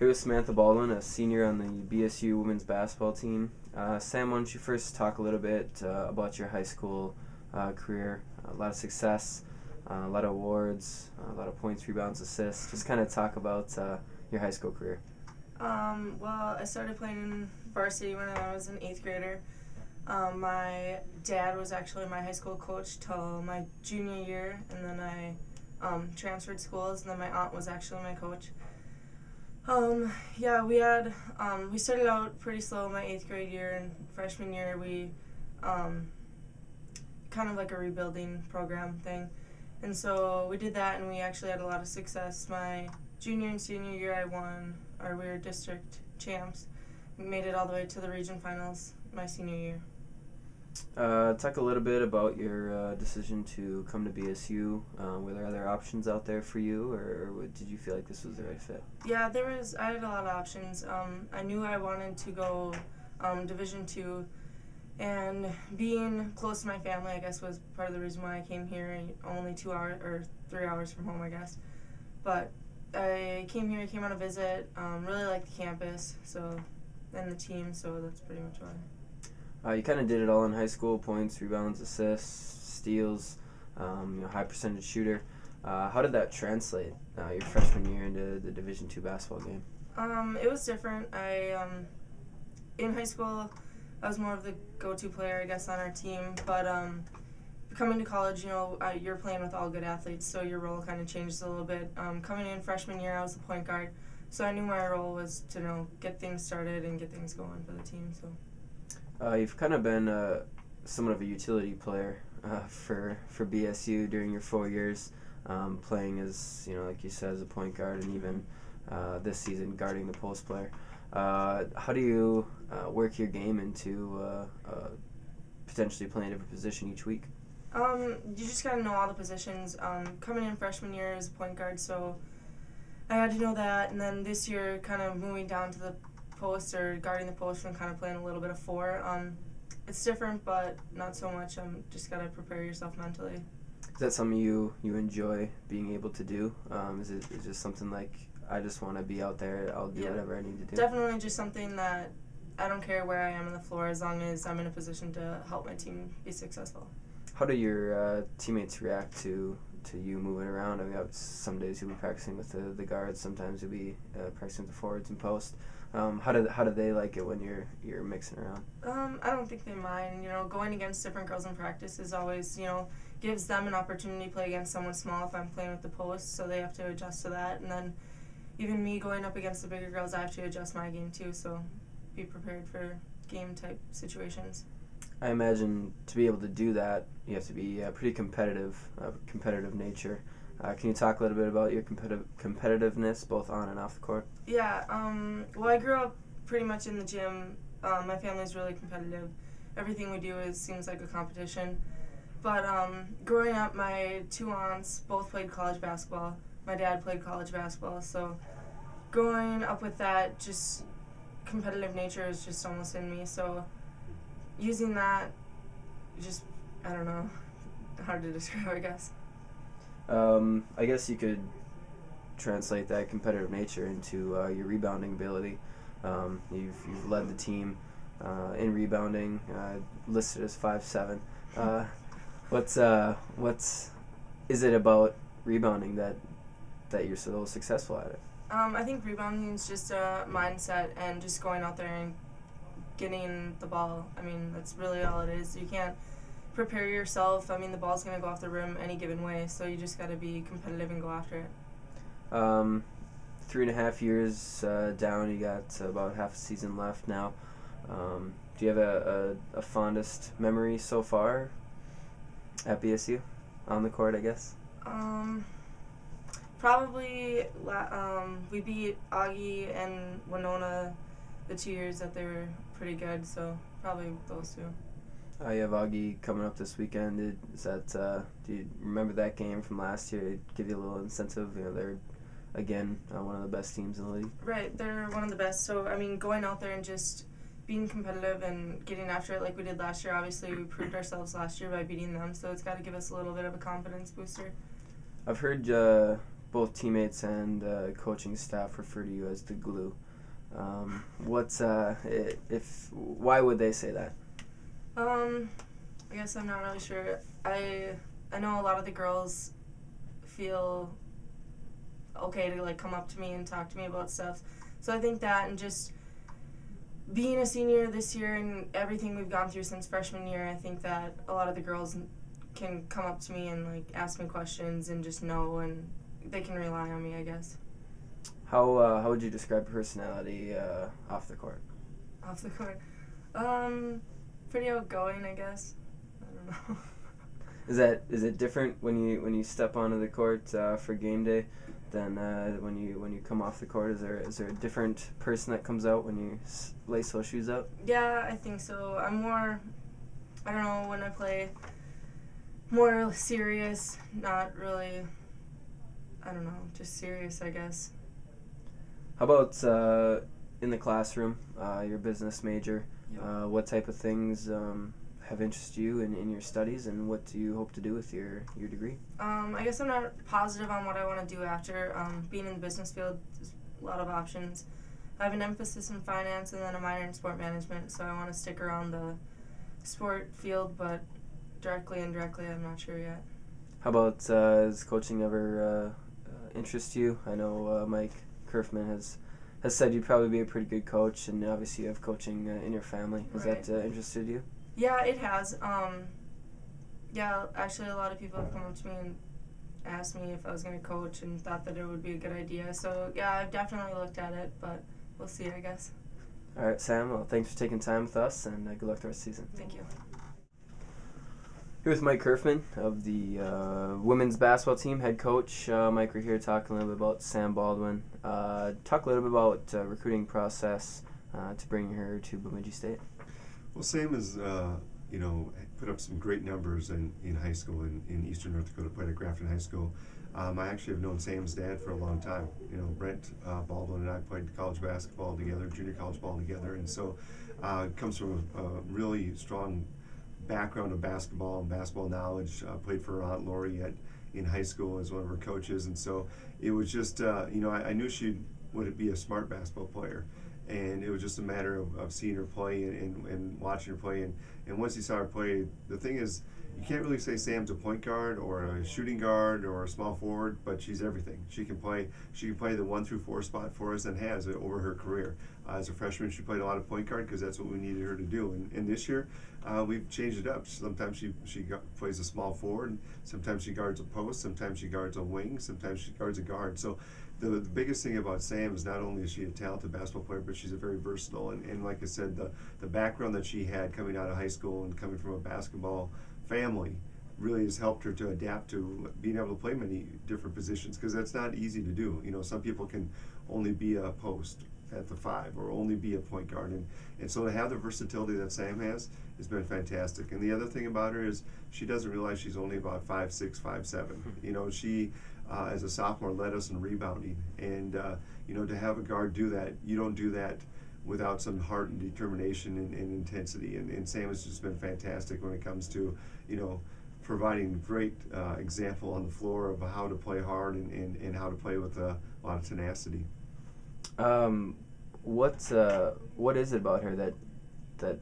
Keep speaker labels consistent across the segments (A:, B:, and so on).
A: Here with Samantha Baldwin, a senior on the BSU women's basketball team. Sam, why don't you first talk a little bit about your high school career? A lot of success, a lot of awards, a lot of points, rebounds, assists. Just kind of talk about your high school career.
B: Well, I started playing in varsity when I was an 8th grader. My dad was actually my high school coach till my junior year, and then I transferred schools, and then my aunt was actually my coach. We started out pretty slow my 8th grade year, and freshman year we kind of like a rebuilding program thing. And so we did that, and we actually had a lot of success. My junior and senior year we were district champs. We made it all the way to the region finals my senior year.
A: Talk a little bit about your decision to come to BSU. Were there other options out there for you, or did you feel like this was the right fit?
B: Yeah, I had a lot of options. I knew I wanted to go Division II, and being close to my family, I guess, was part of the reason why I came here. Only 2 hours or 3 hours from home, I guess. But I came here. I came on a visit. Really liked the campus, and the team. So that's pretty much why.
A: You kind of did it all in high school: points, rebounds, assists, steals. High percentage shooter. How did that translate your freshman year into the Division II basketball game?
B: It was different. In high school, I was more of the go-to player, I guess, on our team. But coming to college, you're playing with all good athletes, so your role kind of changes a little bit. Coming in freshman year, I was the point guard, so I knew my role was to get things started and get things going for the team. So.
A: You've kind of been somewhat of a utility player for BSU during your 4 years, playing as, like you said, as a point guard, and even this season guarding the post player. How do you work your game into potentially playing a different position each week?
B: You just got to know all the positions. Coming in freshman year as a point guard, so I had to know that, and then this year kind of moving down to the post or guarding the post and kind of playing a little bit of 4. It's different, but not so much. Just got to prepare yourself mentally.
A: Is that something you enjoy being able to do? Is it just something like, I just want to be out there, I'll do whatever I need to do?
B: Definitely just something that I don't care where I am on the floor as long as I'm in a position to help my team be successful.
A: How do your teammates react to you moving around? I mean, some days you'll be practicing with the guards, sometimes you'll be practicing with the forwards and post. How do they like it when you're mixing around?
B: I don't think they mind. Going against different girls in practice is always, gives them an opportunity to play against someone small if I'm playing with the post, so they have to adjust to that. And then even me going up against the bigger girls, I have to adjust my game too, so be prepared for game-type situations.
A: I imagine to be able to do that, you have to be pretty competitive nature. Can you talk a little bit about your competitiveness, both on and off the court?
B: Yeah, well, I grew up pretty much in the gym. My family's really competitive. Everything we do seems like a competition. But growing up, my 2 aunts both played college basketball. My dad played college basketball, so growing up with that, just competitive nature is just almost in me. So using that, I don't know, hard to describe, I guess.
A: I guess you could translate that competitive nature into your rebounding ability. You've led the team in rebounding, listed as 5'7". What's is it about rebounding that you're so successful at it?
B: I think rebounding is just a mindset and just going out there and getting the ball. I mean, that's really all it is. You can't prepare yourself. I mean, the ball's going to go off the rim any given way, so you just got to be competitive and go after it.
A: 3.5 years down, you got about half a season left now. Do you have a fondest memory so far at BSU? On the court, I guess?
B: Probably we beat Augie and Winona the 2 years that they were pretty good, so probably those two.
A: You have Augie coming up this weekend. Do you remember that game from last year? It give you a little incentive. They're again one of the best teams in the league.
B: Right, they're one of the best. So I mean, going out there and just being competitive and getting after it like we did last year. Obviously, we proved ourselves last year by beating them, so it's got to give us a little bit of a confidence booster.
A: I've heard both teammates and coaching staff refer to you as the glue. Why would they say that?
B: I guess I'm not really sure. I know a lot of the girls feel okay to like come up to me and talk to me about stuff. So I think that, and just being a senior this year and everything we've gone through since freshman year, I think that a lot of the girls can come up to me and like ask me questions and just know, and they can rely on me, I guess.
A: How would you describe personality off the court?
B: Off the court, pretty outgoing, I guess. I don't know.
A: Is it different when you step onto the court for game day than when you come off the court? Is there a different person that comes out when you lace those shoes up?
B: Yeah, I think so. I'm more, I don't know, when I play, more serious, not really, I don't know, just serious, I guess.
A: How about in the classroom, your business major?
B: Yep.
A: What type of things have interested you in your studies, and what do you hope to do with your degree?
B: I guess I'm not positive on what I want to do after. Being in the business field, there's a lot of options. I have an emphasis in finance and then a minor in sport management, so I want to stick around the sport field, but directly and indirectly, I'm not sure yet.
A: How about has coaching ever interest you? I know Mike Curfman has said you'd probably be a pretty good coach, and obviously you have coaching in your family. Has
B: Right.
A: that interested you?
B: Yeah, it has. Yeah, actually a lot of people have come up to me and asked me if I was going to coach and thought that it would be a good idea. So, yeah, I've definitely looked at it, but we'll see, I guess.
A: All right, Sam, well, thanks for taking time with us, and good luck the rest of the season.
B: Thank you.
A: Here with Mike Curfman of the women's basketball team, head coach. Mike, we're here talking a little bit about Sam Baldwin. Talk a little bit about recruiting process to bring her to Bemidji State.
C: Well, Sam has, put up some great numbers in high school in Eastern North Dakota. Played at Grafton High School. I actually have known Sam's dad for a long time. Brent Baldwin and I played college basketball together, junior college ball together, and so comes from a really strong background of basketball and basketball knowledge. Played for Aunt Lori in high school as one of her coaches, and so it was just, I knew she would be a smart basketball player. And it was just a matter of seeing her play and watching her play. And once you saw her play, the thing is, you can't really say Sam's a point guard or a shooting guard or a small forward, but she's everything. She can play the 1 through 4 spot for us and has over her career. As a freshman, she played a lot of point guard because that's what we needed her to do. And this year, we've changed it up. Sometimes she plays a small forward, sometimes she guards a post, sometimes she guards a wing, sometimes she guards a guard. So the biggest thing about Sam is not only is she a talented basketball player, but she's a very versatile. And like I said, the background that she had coming out of high school and coming from a basketball family really has helped her to adapt to being able to play many different positions, because that's not easy to do. Some people can only be a post at the 5 or only be a point guard, and so to have the versatility that Sam has been fantastic. And the other thing about her is she doesn't realize she's only about 5'6", 5'7". She as a sophomore led us in rebounding, and to have a guard do that, you don't do that without some heart and determination and intensity. And Sam has just been fantastic when it comes to providing great example on the floor of how to play hard and how to play with a lot of tenacity.
A: What is it about her that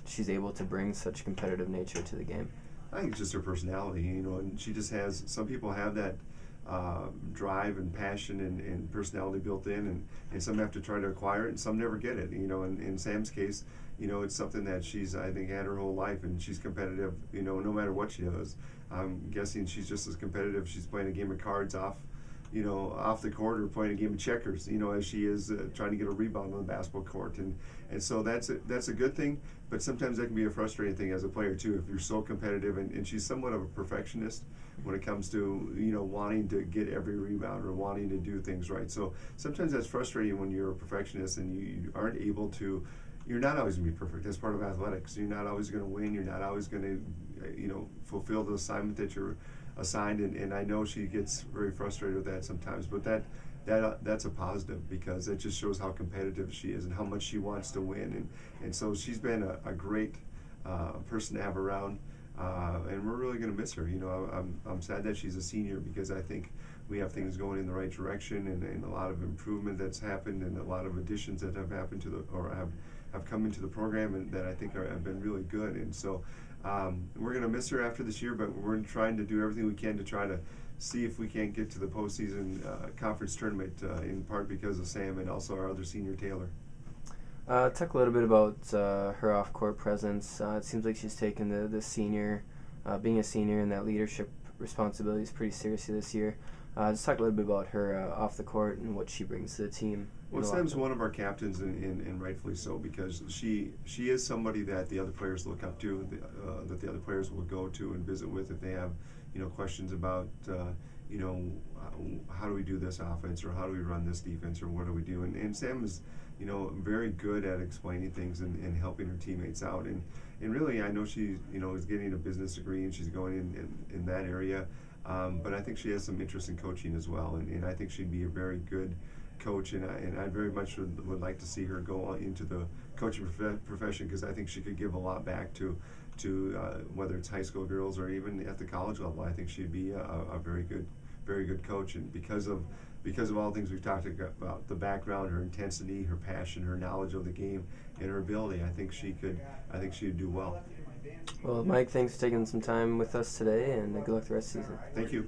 A: she's able to bring such competitive nature to the game?
C: I think it's just her personality, and she just has, some people have that drive and passion and personality built in, and some have to try to acquire it, and some never get it. In Sam's case, it's something that she's, I think, had her whole life, and she's competitive, no matter what she does. I'm guessing she's just as competitive if she's playing a game of cards off the court, or playing a game of checkers, as she is trying to get a rebound on the basketball court. And so that's a good thing, but sometimes that can be a frustrating thing as a player too, if you're so competitive, and she's somewhat of a perfectionist when it comes to, wanting to get every rebound or wanting to do things right. So sometimes that's frustrating when you're a perfectionist and you aren't able to, you're not always going to be perfect. That's part of athletics. You're not always going to win. You're not always going to, fulfill the assignment that you're assigned, and I know she gets very frustrated with that sometimes, but that's a positive, because it just shows how competitive she is and how much she wants to win, and so she's been a great person to have around, and we're really going to miss her. I'm sad that she's a senior, because I think we have things going in the right direction, and a lot of improvement that's happened, and a lot of additions that have happened to the or have come into the program, and that I think have been really good. And so we're going to miss her after this year, but we're trying to do everything we can to try to see if we can't get to the postseason conference tournament, in part because of Sam and also our other senior, Taylor.
A: Talk a little bit about her off-court presence. It seems like she's taken the senior, being a senior, and that leadership responsibilities pretty seriously this year. Just talk a little bit about her off the court and what she brings to the team.
C: Well, Sam's one of our captains, and rightfully so, because she is somebody that the other players look up to, that the other players will go to and visit with if they have, questions about, how do we do this offense, or how do we run this defense, or what do we do? And Sam is, very good at explaining things and helping her teammates out. And really, I know she, is getting a business degree, and she's going in that area. But I think she has some interest in coaching as well, and I think she'd be a very good coach, and I very much would like to see her go into the coaching profession, because I think she could give a lot back to whether it's high school girls or even at the college level. I think she'd be a very good coach, and because of all the things we've talked about, the background, her intensity, her passion, her knowledge of the game, and her ability, I think she'd do well.
A: Well, Mike, thanks for taking some time with us today, and good luck the rest of the season.
C: Thank you.